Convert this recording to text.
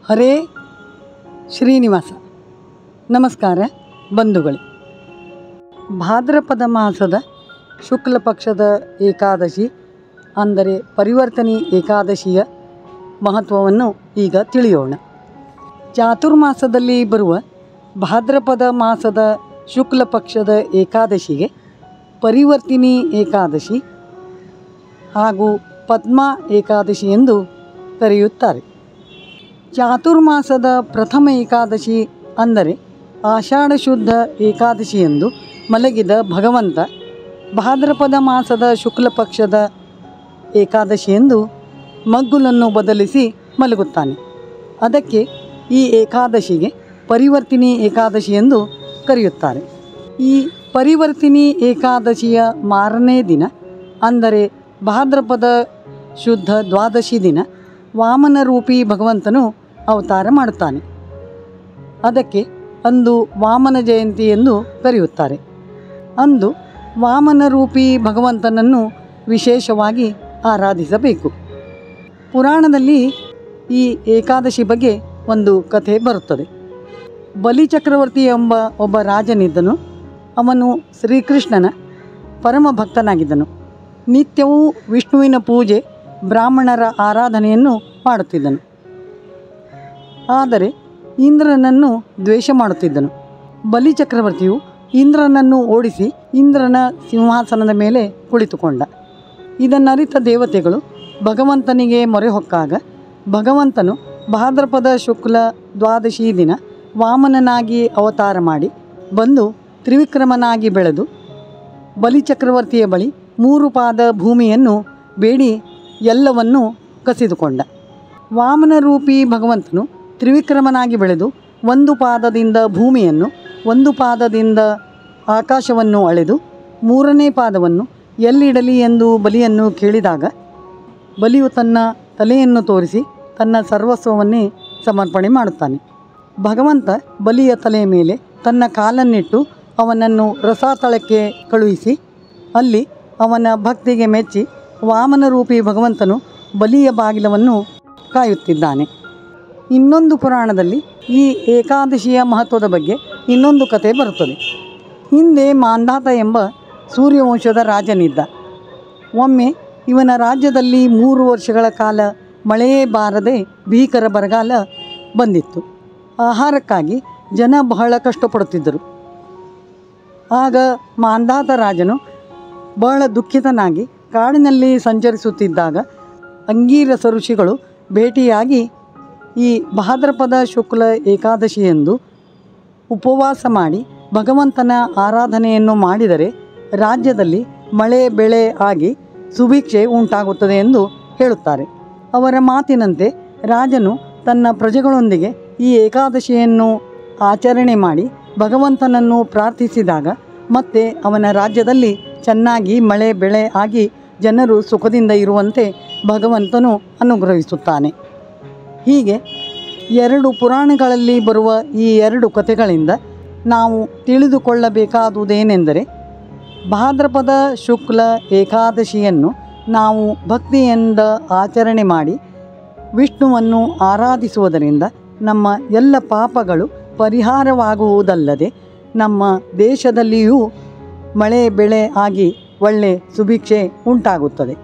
ಹರೇ ಶ್ರೀನಿವಾಸ. ನಮಸ್ಕಾರ ಬಂಧುಗಳೇ. ಭಾದ್ರಪದ ಮಾಸದ ಶುಕ್ಲ ಪಕ್ಷದ ಏಕಾದಶಿ ಅಂದರೆ ಪರಿವರ್ತನಿ ಏಕಾದಶಿಯ ಮಹತ್ವವನ್ನು ಈಗ ತಿಳಿಯೋಣ. ಚಾತುರ್ಮಾಸದಲ್ಲಿ ಬರುವ ಭಾದ್ರಪದ ಮಾಸದ ಶುಕ್ಲ ಪಕ್ಷದ ಏಕಾದಶಿಗೆ ಪರಿವರ್ತಿನಿ ಏಕಾದಶಿ ಹಾಗೂ ಪದ್ಮಾ ಏಕಾದಶಿ ಎಂದು ಕರೆಯುತ್ತಾರೆ. ಚಾತುರ್ಮಾಸದ ಪ್ರಥಮ ಏಕಾದಶಿ ಅಂದರೆ ಆಷಾಢ ಶುದ್ಧ ಏಕಾದಶಿಯಂದು ಮಲಗಿದ ಭಗವಂತ ಭಾದ್ರಪದ ಮಾಸದ ಶುಕ್ಲ ಪಕ್ಷದ ಏಕಾದಶಿಯಂದು ಮಗ್ಗುಲನ್ನು ಬದಲಿಸಿ ಮಲಗುತ್ತಾನೆ. ಅದಕ್ಕೆ ಈ ಏಕಾದಶಿಗೆ ಪರಿವರ್ತಿನಿ ಏಕಾದಶಿ ಎಂದು ಕರೆಯುತ್ತಾರೆ. ಈ ಪರಿವರ್ತಿನಿ ಏಕಾದಶಿಯ ಮಾರನೇ ದಿನ ಅಂದರೆ ಭಾದ್ರಪದ ಶುದ್ಧ ದ್ವಾದಶಿ ದಿನ ವಾಮನ ರೂಪಿ ಭಗವಂತನು ಅವತಾರ ಮಾಡುತ್ತಾನೆ. ಅದಕ್ಕೆ ಅಂದು ವಾಮನ ಜಯಂತಿ ಎಂದು ಕರೆಯುತ್ತಾರೆ. ಅಂದು ವಾಮನ ರೂಪಿ ಭಗವಂತನನ್ನು ವಿಶೇಷವಾಗಿ ಆರಾಧಿಸಬೇಕು. ಪುರಾಣದಲ್ಲಿ ಈ ಏಕಾದಶಿ ಬಗ್ಗೆ ಒಂದು ಕಥೆ ಬರುತ್ತದೆ. ಬಲಿಚಕ್ರವರ್ತಿ ಎಂಬ ಒಬ್ಬ ರಾಜನಿದ್ದನು. ಅವನು ಶ್ರೀಕೃಷ್ಣನ ಪರಮ ಭಕ್ತನಾಗಿದ್ದನು. ನಿತ್ಯವೂ ವಿಷ್ಣುವಿನ ಪೂಜೆ, ಬ್ರಾಹ್ಮಣರ ಆರಾಧನೆಯನ್ನು ಮಾಡುತ್ತಿದ್ದನು. ಆದರೆ ಇಂದ್ರನನ್ನು ದ್ವೇಷ ಮಾಡುತ್ತಿದ್ದನು. ಬಲಿಚಕ್ರವರ್ತಿಯು ಇಂದ್ರನನ್ನು ಓಡಿಸಿ ಇಂದ್ರನ ಸಿಂಹಾಸನದ ಮೇಲೆ ಕುಳಿತುಕೊಂಡ. ಇದನ್ನರಿತ ದೇವತೆಗಳು ಭಗವಂತನಿಗೆ ಮೊರೆ ಹೊಕ್ಕಾಗ ಭಗವಂತನು ಭಾದ್ರಪದ ಶುಕ್ಲ ದ್ವಾದಶಿ ದಿನ ವಾಮನನಾಗಿ ಅವತಾರ ಮಾಡಿ ಬಂದು ತ್ರಿವಿಕ್ರಮನಾಗಿ ಬೆಳೆದು ಬಲಿಚಕ್ರವರ್ತಿಯ ಬಳಿ 3 ಪಾದ ಭೂಮಿಯನ್ನು ಬೇಡಿ ಎಲ್ಲವನ್ನೂ ಕಸಿದುಕೊಂಡ. ವಾಮನ ರೂಪಿ ಭಗವಂತನು ತ್ರಿವಿಕ್ರಮನಾಗಿ ಬೆಳೆದು 1 ಪಾದದಿಂದ ಭೂಮಿಯನ್ನು, 1 ಪಾದದಿಂದ ಆಕಾಶವನ್ನು ಅಳೆದು 3ನೇ ಪಾದವನ್ನು ಎಲ್ಲಿಡಲಿ ಎಂದು ಬಲಿಯನ್ನು ಕೇಳಿದಾಗ ಬಲಿಯು ತನ್ನ ತಲೆಯನ್ನು ತೋರಿಸಿ ತನ್ನ ಸರ್ವಸ್ವವನ್ನೇ ಸಮರ್ಪಣೆ ಮಾಡುತ್ತಾನೆ. ಭಗವಂತ ಬಲಿಯ ತಲೆಯ ಮೇಲೆ ತನ್ನ ಕಾಲನ್ನಿಟ್ಟು ಅವನನ್ನು ರಸಾತಳಕ್ಕೆ ಕಳುಹಿಸಿ ಅಲ್ಲಿ ಅವನ ಭಕ್ತಿಗೆ ಮೆಚ್ಚಿ ವಾಮನ ರೂಪಿ ಭಗವಂತನು ಬಲಿಯ ಬಾಗಿಲವನ್ನು ಕಾಯುತ್ತಿದ್ದಾನೆ. ಇನ್ನೊಂದು ಪುರಾಣದಲ್ಲಿ ಈ ಏಕಾದಶಿಯ ಮಹತ್ವದ ಬಗ್ಗೆ ಇನ್ನೊಂದು ಕತೆ ಬರುತ್ತದೆ. ಹಿಂದೆ ಮಾಂಧಾತ ಎಂಬ ಸೂರ್ಯವಂಶದ ರಾಜನಿದ್ದ. ಒಮ್ಮೆ ಇವನ ರಾಜ್ಯದಲ್ಲಿ 3 ವರ್ಷಗಳ ಕಾಲ ಮಳೆಯೇ ಬಾರದೆ ಭೀಕರ ಬರಗಾಲ ಬಂದಿತ್ತು. ಆಹಾರಕ್ಕಾಗಿ ಜನ ಬಹಳ ಕಷ್ಟಪಡುತ್ತಿದ್ದರು. ಆಗ ಮಾಂಧಾತ ರಾಜನು ಬಹಳ ದುಃಖಿತನಾಗಿ ಕಾಡಿನಲ್ಲಿ ಸಂಚರಿಸುತ್ತಿದ್ದಾಗ ಅಂಗೀರಸ ಋಷಿಗಳು ಭೇಟಿಯಾಗಿ ಈ ಭಾದ್ರಪದ ಶುಕ್ಲ ಏಕಾದಶಿಯಂದು ಉಪವಾಸ ಮಾಡಿ ಭಗವಂತನ ಆರಾಧನೆಯನ್ನು ಮಾಡಿದರೆ ರಾಜ್ಯದಲ್ಲಿ ಮಳೆ ಬೆಳೆ ಆಗಿ ಸುಭಿಕ್ಷೆ ಉಂಟಾಗುತ್ತದೆ ಎಂದು ಹೇಳುತ್ತಾರೆ. ಅವರ ಮಾತಿನಂತೆ ರಾಜನು ತನ್ನ ಪ್ರಜೆಗಳೊಂದಿಗೆ ಈ ಏಕಾದಶಿಯನ್ನು ಆಚರಣೆ ಮಾಡಿ ಭಗವಂತನನ್ನು ಪ್ರಾರ್ಥಿಸಿದಾಗ ಮತ್ತೆ ಅವನ ರಾಜ್ಯದಲ್ಲಿ ಚೆನ್ನಾಗಿ ಮಳೆ ಬೆಳೆ ಆಗಿ ಜನರು ಸುಖದಿಂದ ಇರುವಂತೆ ಭಗವಂತನು ಅನುಗ್ರಹಿಸುತ್ತಾನೆ. ಹೀಗೆ 2 ಪುರಾಣಗಳಲ್ಲಿ ಬರುವ ಈ 2 ಕಥೆಗಳಿಂದ ನಾವು ತಿಳಿದುಕೊಳ್ಳಬೇಕಾದುದೇನೆಂದರೆ ಭಾದ್ರಪದ ಶುಕ್ಲ ಏಕಾದಶಿಯನ್ನು ನಾವು ಭಕ್ತಿಯಿಂದ ಆಚರಣೆ ಮಾಡಿ ವಿಷ್ಣುವನ್ನು ಆರಾಧಿಸುವುದರಿಂದ ನಮ್ಮ ಎಲ್ಲ ಪಾಪಗಳು ಪರಿಹಾರವಾಗುವುದಲ್ಲದೆ ನಮ್ಮ ದೇಶದಲ್ಲಿಯೂ ಮಳೆ ಬೆಳೆ ಆಗಿ ಒಳ್ಳೆ ಸುಭಿಕ್ಷೆ ಉಂಟಾಗುತ್ತದೆ.